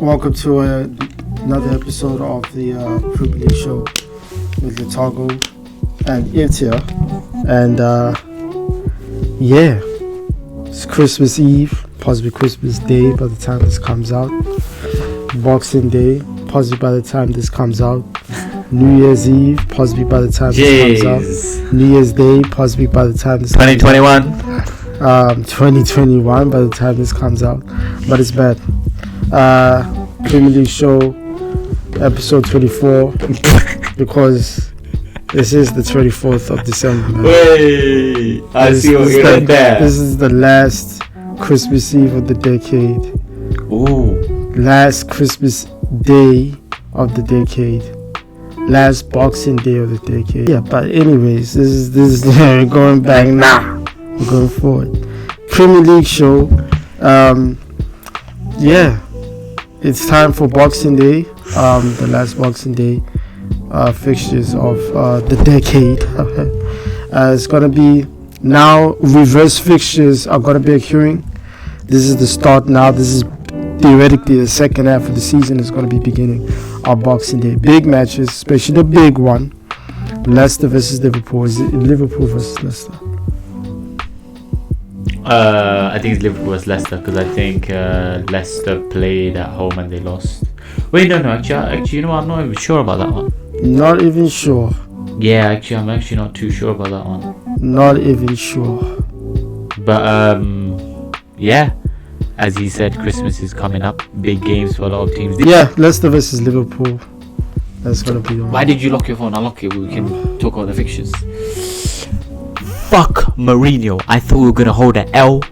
Welcome to another episode of the Premier League Show with Latago and Itia. And it's Christmas Eve, possibly Christmas Day by the time this comes out. Boxing Day, possibly by the time this comes out. New Year's Eve, possibly by the time this comes out. New Year's Day, possibly by the time this 2021. 2021 by the time this comes out. But it's bad. Premier League Show episode 24 because this is the 24th of December. Wait, I see what you did there. This is the last Christmas Eve of the decade. Ooh. Last Christmas Day of the decade. Last Boxing Day of the decade. Yeah, but anyways, this is we're going back now. We're going forward. Premier League Show. It's time for Boxing Day, the last Boxing Day fixtures of the decade. It's going to be now, reverse fixtures are going to be occurring. This is the start now. This is theoretically the second half of the season is going to be beginning on Boxing Day. Big matches, especially the big one. Leicester versus Liverpool. Is it Liverpool versus Leicester? I think it's Liverpool versus Leicester because I think Leicester played at home and they lost. Wait, no, actually, you know what? I'm not even sure about that one. Not even sure. Yeah, actually, I'm actually not too sure about that one. Not even sure. But yeah, as he said, Christmas is coming up. Big games for a lot of teams. Yeah, Leicester versus Liverpool. That's gonna be the one. Why did you lock your phone? Unlock it. We can talk about the fixtures. Fuck Mourinho. I thought we were gonna hold an L,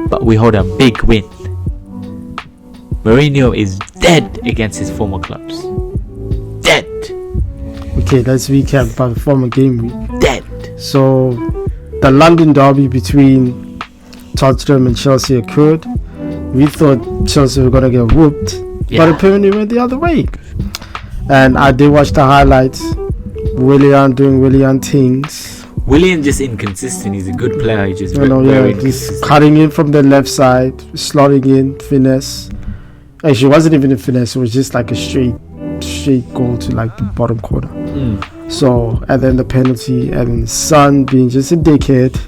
but we hold a big win. Mourinho is dead against his former clubs. Dead. Okay, let's recap about the former game week. Dead. So, the London derby between Tottenham and Chelsea occurred. We thought Chelsea were gonna get whooped, but apparently it went the other way. And I did watch the highlights. Willian doing Willian things. Willian just inconsistent. He's a good player. He just just cutting in from the left side, slotting in, finesse. Actually, it wasn't even a finesse. It was just like a straight goal to like the bottom corner. So, and then the penalty, and then Son being just a dickhead.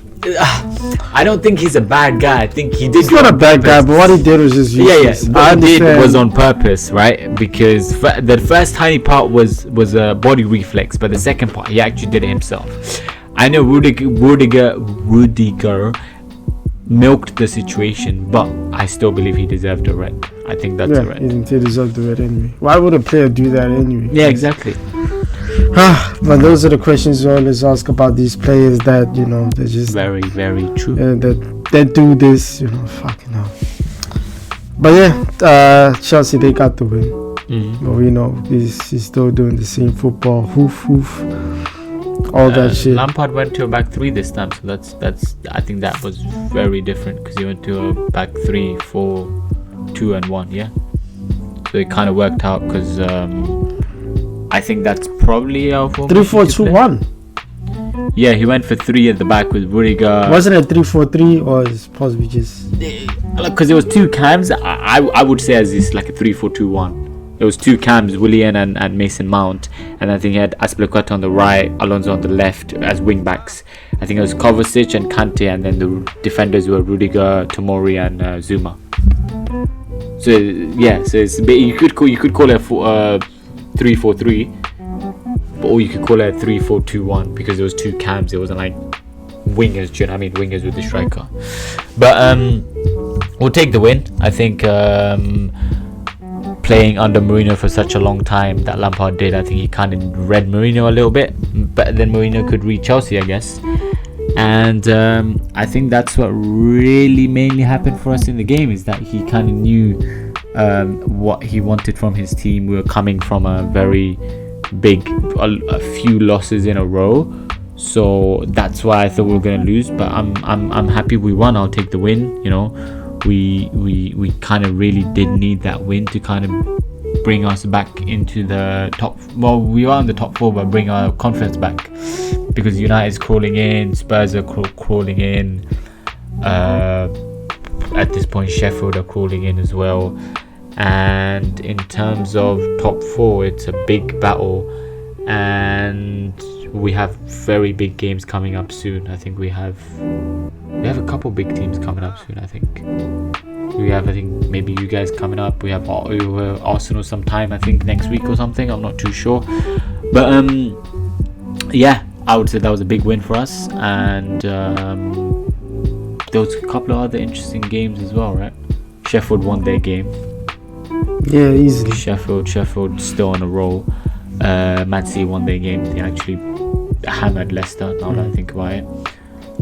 I don't think he's a bad guy. I think he did. He's not a bad guy, but what he did was just useless. What he did was on purpose, right? Because the first tiny part was a body reflex, but the second part he actually did it himself. I know Rudiger milked the situation, but I still believe he deserved a red. I think that's a red. He deserved the red anyway. Why would a player do that anyway? Yeah, exactly. But those are the questions you always ask about these players that, they're just... Very, very true. That do this, fucking hell. But yeah, Chelsea, they got the win. Mm-hmm. But we know he's still doing the same football. Hoof. All that shit. Lampard went to a back three this time, so that's. I think that was very different because he went to a back 3, 4, 2, and 1. Yeah, so it kind of worked out because I think that's probably our 3-4-2-1. Yeah, he went for 3 at the back with Rudiger. Wasn't it 3-4-3 or is possibly just because there was 2 cams? I would say as this like a 3-4-2-1. There was 2 cams, Willian and Mason Mount, and I think he had Azpilicueta on the right, Alonso on the left as wing backs. I think it was Kovacic and Kante, and then the defenders were Rudiger, Tomori, and Zuma. So yeah, so it's a bit, you could call it a 3-4-3, or you could call it a 3-4-2-1 because there was 2 cams. It wasn't like wingers. Do you know what I mean? Wingers with the striker. But we'll take the win. I think. Playing under Mourinho for such a long time that Lampard did, I think he kind of read Mourinho a little bit better than Mourinho could read Chelsea, I guess. And I think that's what really mainly happened for us in the game, is that he kind of knew what he wanted from his team. We were coming from a very big, a few losses in a row, so that's why I thought we were going to lose. But I'm happy we won. I'll take the win. We kind of really did need that win to kind of bring us back into the top. Well, we are in the top 4, but bring our confidence back, because United's crawling in, Spurs are crawling in, at this point Sheffield are crawling in as well, And in terms of top 4, it's a big battle, and we have very big games coming up soon. I think we have a couple big teams coming up soon. I think maybe you guys coming up. We have Arsenal sometime, I think next week or something. I'm not too sure, but yeah, I would say that was a big win for us. And there was a couple of other interesting games as well, right? Sheffield won their game. Yeah, easily. Sheffield still on a roll. Man City won their game. They actually hammered Leicester, now that I think about it.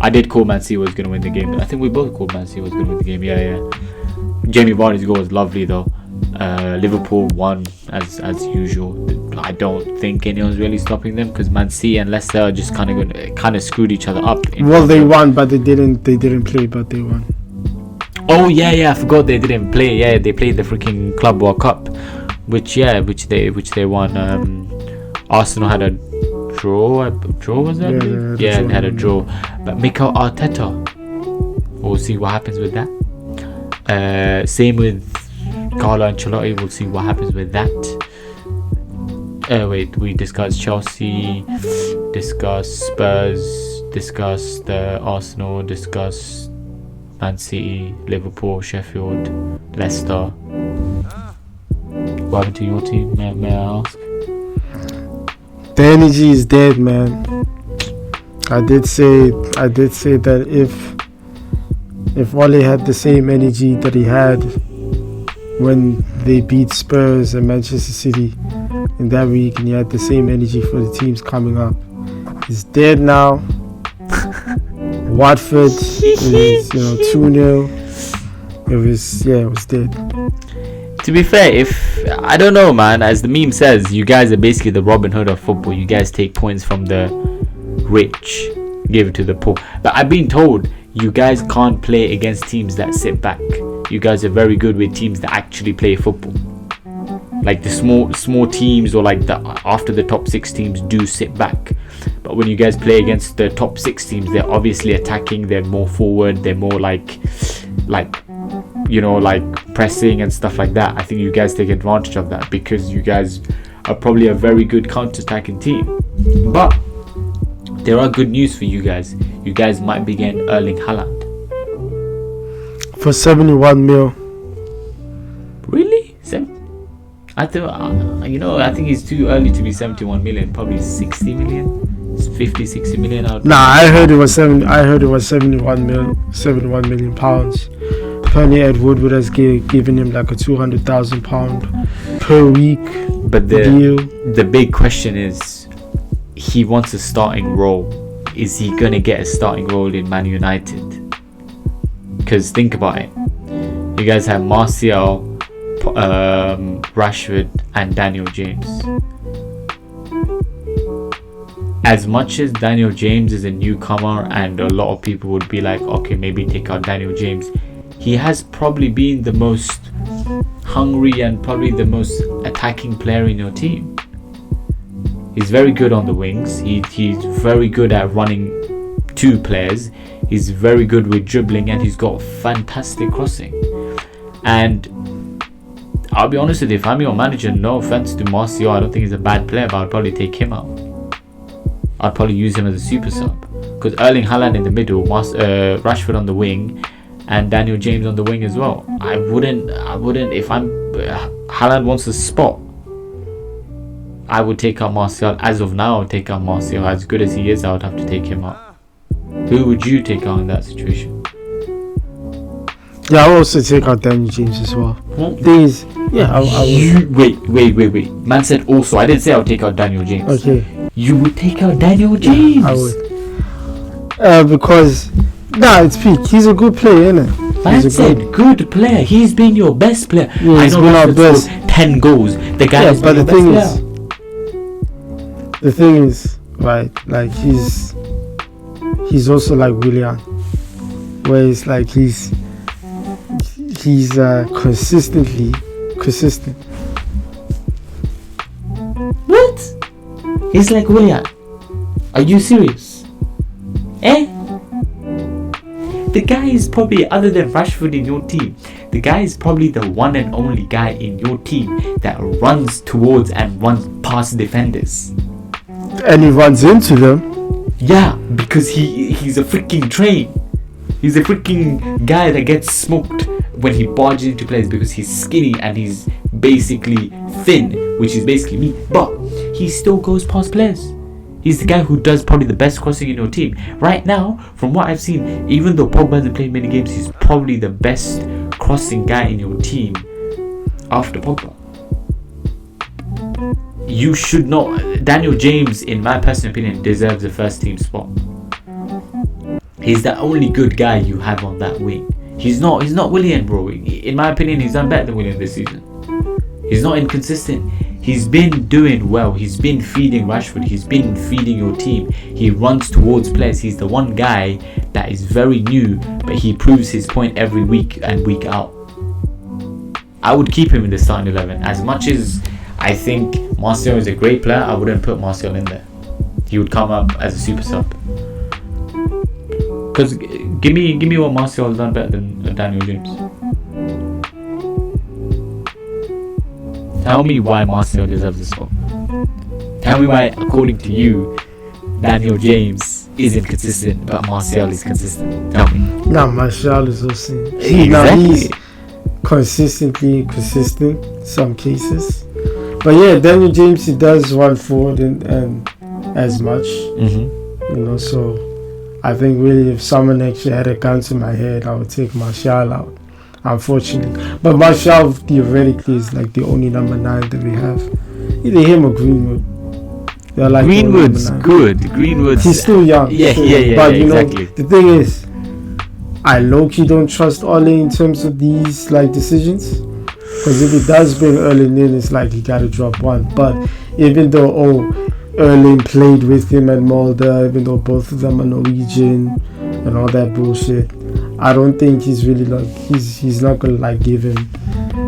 I did call Man City was going to win the game, but I think we both called Man City was going to win the game. Yeah. Jamie Vardy's goal was lovely though. Liverpool won as usual. I don't think anyone's really stopping them, because Man City and Leicester are just kind of screwed each other up. Well, they won, but they didn't play, but they won. Oh yeah, I forgot they didn't play. Yeah, they played the freaking Club World Cup, which they won. Arsenal had a draw. Was that? Yeah, they had a draw. But Mikel Arteta, we'll see what happens with that. Same with Carlo Ancelotti. We'll see what happens with that. We discussed Chelsea, discussed Spurs, discussed Arsenal, discussed Man City, Liverpool, Sheffield, Leicester. What happened to your team, may I ask? The energy is dead, man. I did say that if Ole had the same energy that he had when they beat Spurs and Manchester City in that week, and he had the same energy for the teams coming up, he's dead now. Watford is 2-0. It was dead. To be fair, I don't know, man, as the meme says, you guys are basically the Robin Hood of football. You guys take points from the rich, give it to the poor. But I've been told you guys can't play against teams that sit back. You guys are very good with teams that actually play football. Like the small teams, or like after the top 6 teams do sit back. But when you guys play against the top 6 teams, they're obviously attacking. They're more forward. They're more like pressing and stuff like that. I think you guys take advantage of that, because you guys are probably a very good counter-attacking team. But there are good news for you guys. You guys might be getting Erling Haaland for 71 mil. Really? I think it's too early to be 71 million. Probably 60 million. 50-60 million out. I heard it was 71 million pounds. Apparently Ed Woodward has given him like a £200,000 per week deal. The big question is, he wants a starting role. Is he gonna get a starting role in Man United? Because think about it, you guys have Martial, Rashford and Daniel James. As much as Daniel James is a newcomer and a lot of people would be like, okay, maybe take out Daniel James, he has probably been the most hungry and probably the most attacking player in your team. He's very good on the wings. He's very good at running 2 players. He's very good with dribbling, and he's got fantastic crossing. And I'll be honest with you, if I'm your manager, no offense to Martial, I don't think he's a bad player, but I'd probably take him out. I'd probably use him as a super sub, because Erling Haaland in the middle, Rashford on the wing, and Daniel James on the wing as well. I wouldn't. If Haaland wants a spot, I would take out Martial. As of now, I would take out Martial. As good as he is, I would have to take him out. Who would you take out in that situation? Yeah, I would also take out Daniel James as well. What? These, yeah, I would. Wait. Man said also. I didn't say I would take out Daniel James. Okay. You would take out Daniel James? Yeah, I would. Because, it's peak. He's a good player, isn't it? Man said good player. He's been your best player. Yeah, he's been our best. 10 goals. The guy is but the thing is, right? Like he's also like Willian, where it's like he's consistent. What? He's like Willian? Are you serious? The guy is probably, other than Rashford in your team, the guy is probably the one and only guy in your team that runs towards and runs past defenders. And he runs into them. Yeah, because he's a freaking train. He's a freaking guy that gets smoked when he barges into players because he's skinny and he's basically thin, which is basically me. But he still goes past players. He's the guy who does probably the best crossing in your team. Right now, from what I've seen, even though Pogba hasn't played many games, he's probably the best crossing guy in your team after Pogba. You should not. Daniel James, in my personal opinion, deserves a first team spot. He's the only good guy you have on that wing. He's not Willian, bro. In my opinion, he's done better than Willian this season. He's not inconsistent. He's been doing well. He's been feeding Rashford. He's been feeding your team. He runs towards players. He's the one guy that is very new, but he proves his point every week and week out. I would keep him in the starting 11. As much as I think Martial is a great player, I wouldn't put Martial in there. He would come up as a super sub. Because give me what Martial has done better than Daniel James. Tell me why Martial deserves the spot. Tell me why, according to you, Daniel James isn't consistent, but Martial is consistent. Tell me. Nah, Martial is also Exactly. Now he's consistently inconsistent in some cases. But yeah, Daniel James, he does run forward and as much. Mm-hmm. You know, so I think really if someone actually had a gun to my head, I would take Martial out, unfortunately. But Martial theoretically is like the only number 9 that we have. Either him or Greenwood. They're like Greenwood's good. Greenwood's he's still young. Yeah, but you exactly. know, the thing is, I low-key don't trust Ole in terms of these like decisions. Because if he does bring Erling in, it's like he got to drop one. But even though Erling played with him and Mulder, even though both of them are Norwegian and all that bullshit, I don't think he's really like he's not gonna like give him,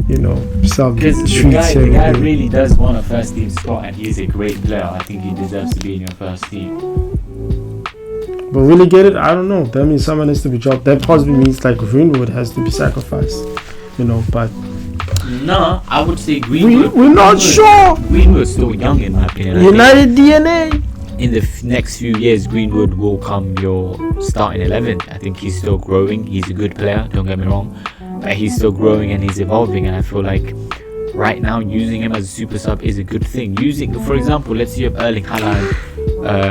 you know, some Because treats. the guy really does want a first team spot, and he's a great player. I think he deserves to be in your first team. But will he get it? I don't know. That means someone has to be dropped. That possibly means like Greenwood has to be sacrificed, you know. But No, I would say Greenwood. we're not sure. Greenwood's still young in my opinion. I United DNA. think in the next few years, Greenwood will come your starting 11. I think he's still growing. He's a good player, don't get me wrong. But he's still growing and he's evolving. And I feel like right now, using him as a super sub is a good thing. For example, let's say you have Erling Haaland,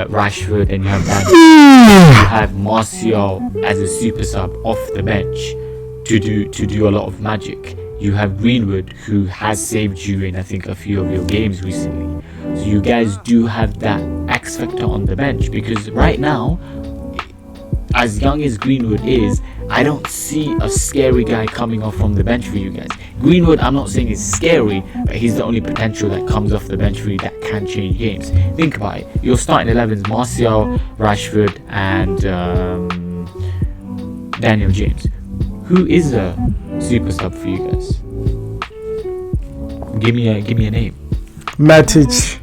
Rashford, and you have Dan. You have Martial as a super sub off the bench to do a lot of magic. You have Greenwood, who has saved you in I think a few of your games recently. So you guys do have that X factor on the bench, because right now, as young as Greenwood is, I don't see a scary guy coming off from the bench for you guys. Greenwood, I'm not saying is scary, but he's the only potential that comes off the bench for you that can change games. Think about it. Your starting 11's Martial, Rashford, and Daniel James. Who is a super sub for you guys? Give me a name. Matic.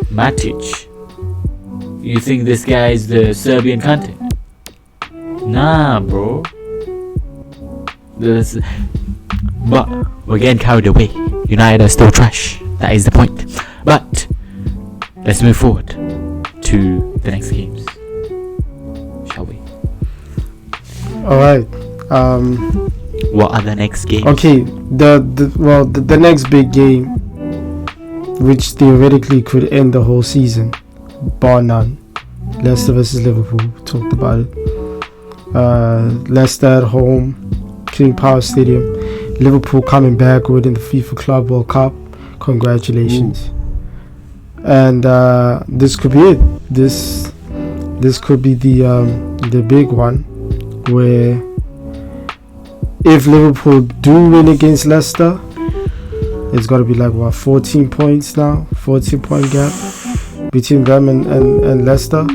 Matic. You think this guy is the Serbian Kante? Nah, bro. But we're getting carried away. United are still trash. That is the point. But let's move forward to the next games, shall we? All right. What are the next games? Okay. The next big game, which theoretically could end the whole season, bar none. Leicester versus Liverpool. We talked about it. Leicester at home, King Power Stadium. Liverpool coming back within the FIFA Club World Cup. Congratulations. Ooh. And this could be it. This could be the big one, where if Liverpool do win against Leicester, it's got to be like 14 points now, 14-point gap between them and Leicester.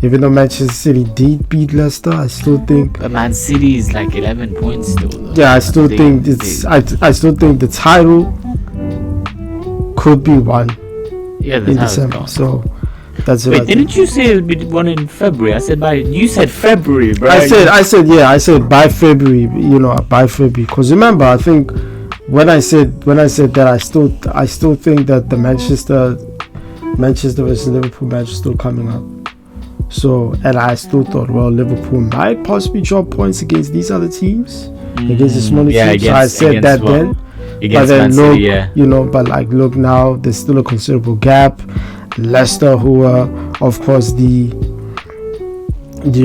Even though Manchester City did beat Leicester, I still think. But Man City is like 11 points still. Though. Yeah, I still think it's. I still think the title could be won in December. So That's it. Wait, didn't you say it would be one in February? I said you said February, bro. I said by February. By February. Because remember, I think when I said that, I still think that the Manchester versus Liverpool match is still coming up. So, and I still thought, well, Liverpool might possibly drop points against these other teams, against the smaller teams. So I said that then. But then look, look now, there's still a considerable gap. Leicester, who are of course the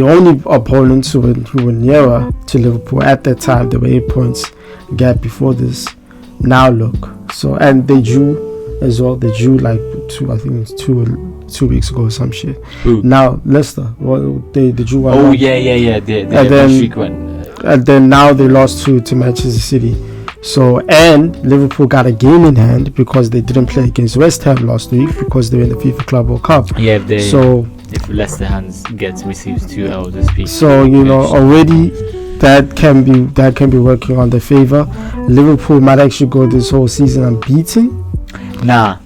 only opponents who were nearer to Liverpool at that time, they were 8 points gap before this. Now look, so, and they drew as well. They drew like two weeks ago or some shit. Ooh. Now Leicester, they drew one. Oh yeah. And then now they lost to Manchester City. So, and Liverpool got a game in hand because they didn't play against West Ham last week because they were in the FIFA Club World Cup. Yeah, if Leicester receives 2 L's this week. So already that can be working on their favor. Liverpool might actually go this whole season unbeaten. Nah,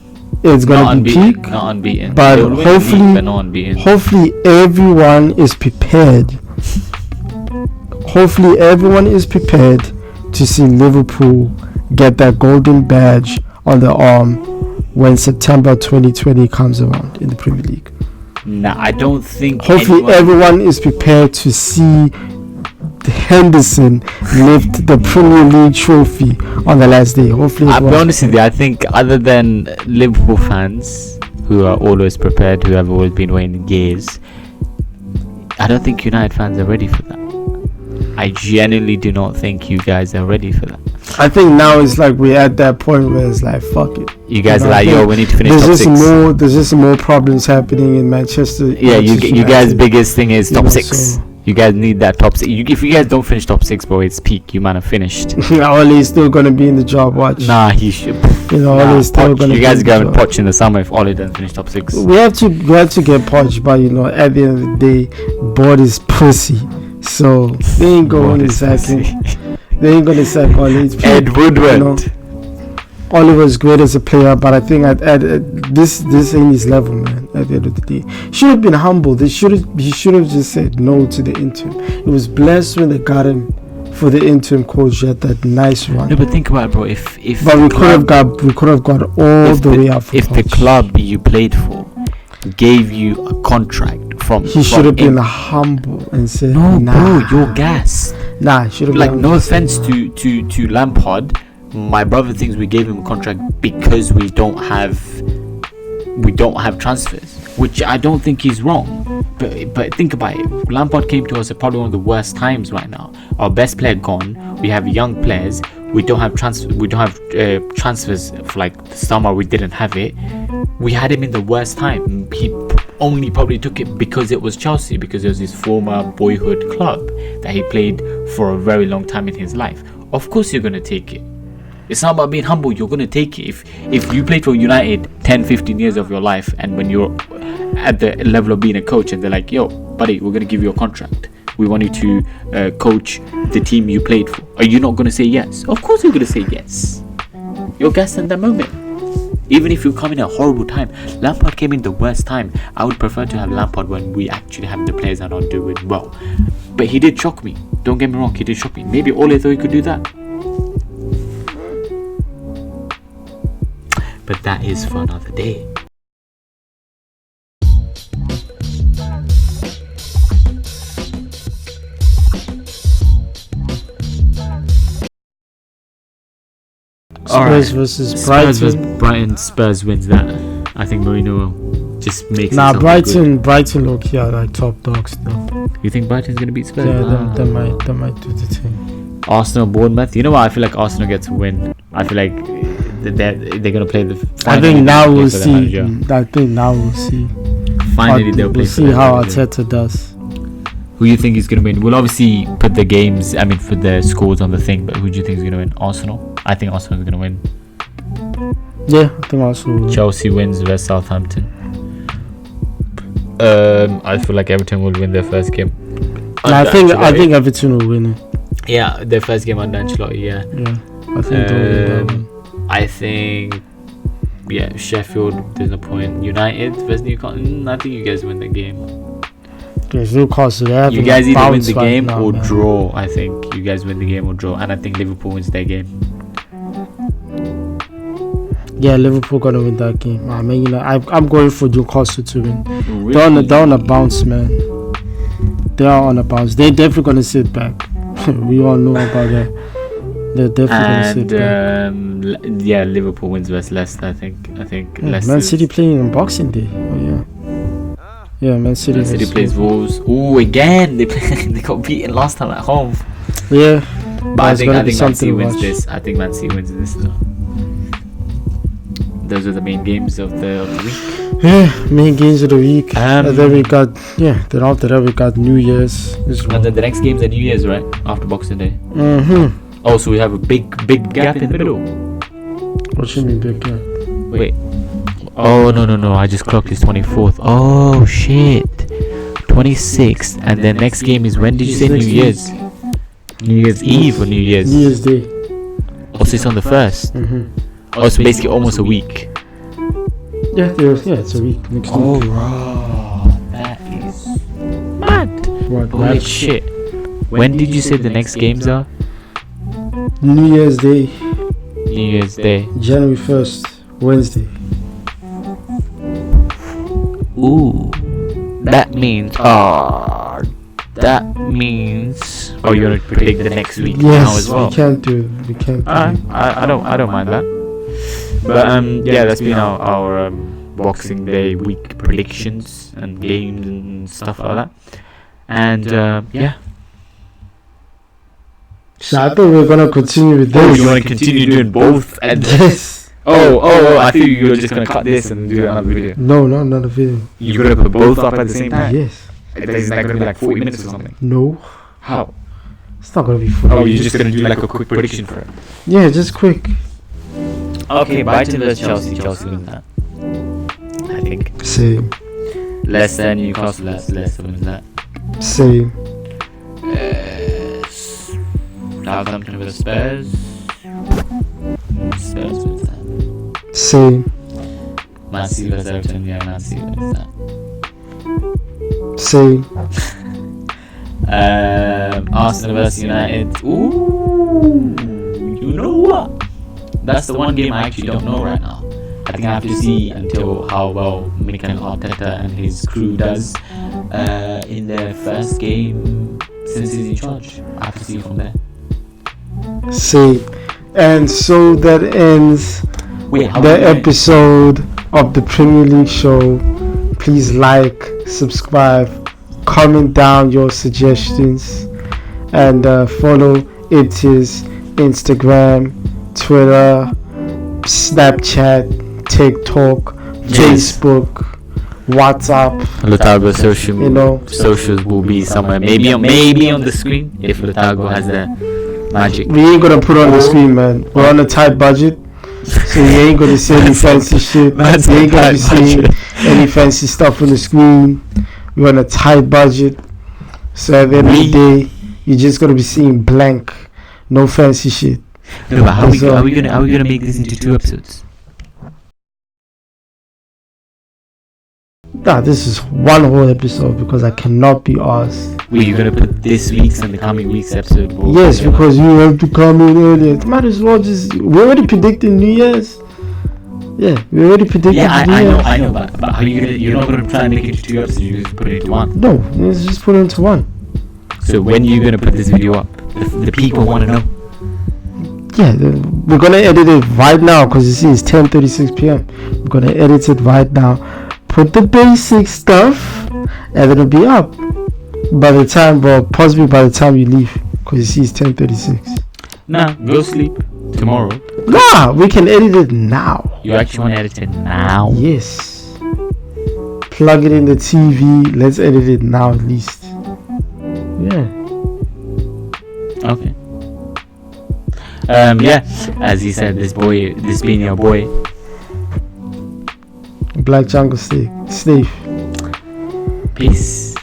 it's gonna be peak. Not unbeaten. But hopefully everyone is prepared. Hopefully everyone is prepared to see Liverpool get that golden badge on their arm when September 2020 comes around in the Premier League. Nah, I don't think. Hopefully everyone is prepared to see Henderson lift the Premier League trophy on the last day. Hopefully, I'll be honest with you, I think other than Liverpool fans who are always prepared, who have always been waiting years, I don't think United fans are ready for that. I genuinely do not think you guys are ready for that. I think now it's like we're at that point where it's like, fuck it. You guys are like, yo, we need to finish top 6. There's just more problems happening in Manchester. Yeah, you guys' biggest thing is top 6. So you guys need that top 6. If you guys don't finish top 6, bro, it's peak. You might have finished. Ole's still gonna be in the job. Watch. Nah, he should. Ole's still gonna. You guys are going Poch in the summer if Ole doesn't finish top 6. We have to get Poch, but at the end of the day, board is pussy. So they ain't going to sack him. They ain't going to sack Ole. Ed Woodward. Ole was great as a player, but I think at this ain't his level, man. At the end of the day, should have been humble. He should have just said no to the interim. It was blessed when they got him for the interim coach at that nice run. No, but think about it, bro. But we could have got all the way up. If the club you played for gave you a contract he should have been humble and said, no, nah, bro, you're gas. Nah, should have. Like, no offense to Lampard, my brother thinks we gave him a contract because we don't have transfers, which I don't think he's wrong. But think about it. Lampard came to us at probably one of the worst times right now. Our best player gone. We have young players. We don't have transfers for like the summer. We didn't have it. We had him in the worst time. He only probably took it because it was Chelsea, because it was his former boyhood club that he played for a very long time in his life. Of course you're going to take it. It's not about being humble. You're going to take it. If you played for United 10-15 years of your life, and when you're at the level of being a coach and they're like, yo buddy, we're going to give you a contract, we want you to coach the team you played for, are you not going to say yes? Of course you're going to say yes. You're gassed in that moment. Even if you come in a horrible time. Lampard came in the worst time. I would prefer to have Lampard when we actually have the players that are not doing well. But he did shock me. Don't get me wrong, he did shock me. Maybe Ole thought he could do that. But that is for another day. Spurs versus Brighton. Spurs wins that. I think Mourinho just makes. Brighton look like top dogs though. You think Brighton's gonna beat Spurs? Yeah, they might do the thing. Arsenal, Bournemouth. You know what? I feel like Arsenal gets a win. I feel like they're gonna play the. I think now we'll see. Finally, they'll play. We'll see how Arteta does. Who do you think is going to win? We'll obviously put the games, for the scores on the thing, but who do you think is going to win? Arsenal? I think Arsenal is going to win. Yeah, I think Arsenal. Chelsea wins versus Southampton. I feel like Everton will win their first game. I think Everton will win it. Yeah, their first game under Ancelotti, yeah. Yeah, I think they'll win that one. I think yeah, Sheffield, there's no point. United versus Newcastle, I think you guys win the game. There's Newcastle. You guys either win the game or draw. I think you guys win the game or draw, and I think Liverpool wins their game. Yeah, Liverpool gonna win that game. I mean, I'm going for Newcastle to win. Really? They're on a bounce, man. They are on a bounce. They're definitely gonna sit back. We all know about that. They're definitely gonna sit back. Yeah, Liverpool wins versus Leicester. I think Leicester. Man City playing on Boxing Day. Oh yeah. Yeah, Man City. Man City plays Wolves. Ooh, again they got beaten last time at home. Yeah. But I think Man City wins this. I think Man City wins this. Those are the main games of the week. Yeah, main games of the week. And then we got then after that we got New Year's. And then the next games are New Year's, right? After Boxing Day. So we have a big gap in the middle. What you mean big gap? Wait. Oh no! I just clocked this 24th. Oh shit, 26th, and then next game is when did you say New Year's? New Year's Eve or New Year's? New Year's Day. Also, it's on the 1st. Oh, so basically almost a week. Yeah, it's a week next week. Oh, bro, that is mad. What? Holy shit! When did you say the next games are? New Year's Day. New Year's Day. January 1st, Wednesday. Ooh, that means Oh, you're gonna predict the next week now as well. Yes, we can't do it. We can't. I don't mind that. But that's been our Boxing Day week predictions and games and stuff like that. And So I thought we were gonna continue with this. Oh, you want to continue doing both? Yes. Oh, I thought you were just gonna cut this and do another video. No, not another video. You're gonna put both up at the same time? Yes. Isn't that gonna be like 40 minutes or something? No. How? It's not gonna be funny. Oh, you're just gonna do like a quick prediction for it? Yeah, just quick. Okay, Brighton versus Chelsea. Chelsea wins that, I think. Same. Leicester, Newcastle, Leicester wins that. Same. Southampton versus Spurs. Spurs wins that. Same. Man City versus Everton. Yeah, Man City wins that. Same. Arsenal versus United. Ooh, you know what? That's the one game I actually don't know right now. I think I have to see until how well Mikel Arteta and his crew does in their first game since he's in charge. I have to see from there. Same. And so that ends the episode of the Premier League show. Please like, subscribe, comment down your suggestions, and follow It's Instagram, Twitter, Snapchat, TikTok, Facebook, WhatsApp. Lutago socials will be somewhere, maybe on the screen if Lutago has the magic. We ain't gonna put on the screen, man. We're on a tight budget, so you ain't gonna see any fancy shit. You ain't gonna be seeing any fancy stuff on the screen. We're on a tight budget, so at the end of the day, you're just gonna be seeing blank, no fancy shit. No, but how are we gonna make this into 2 episodes? Nah, this is one whole episode because I cannot be asked. Wait, you're gonna put this week's and the coming week's episode? Yes, because you have to come in earlier. It might as well we're already predicting New Year's. Yeah, we already predicted. Yeah, I know, but how you're not gonna try and make it into 2 episodes? You just put it into 1. No, let's just put it into 1. So when are you gonna put this video up? The people want to know. Yeah, we're gonna edit it right now because you see it's 10:36 p.m. We're gonna edit it right now. Put the basic stuff, and it'll be up by the time, possibly by the time you leave, because you see it's 10:36. Nah, go sleep tomorrow. Nah, we can edit it now. You actually want to edit it now? Yes. Plug it in the TV. Let's edit it now at least. Yeah. Okay. As he said, this being your boy, Black Jungle Snake. Peace.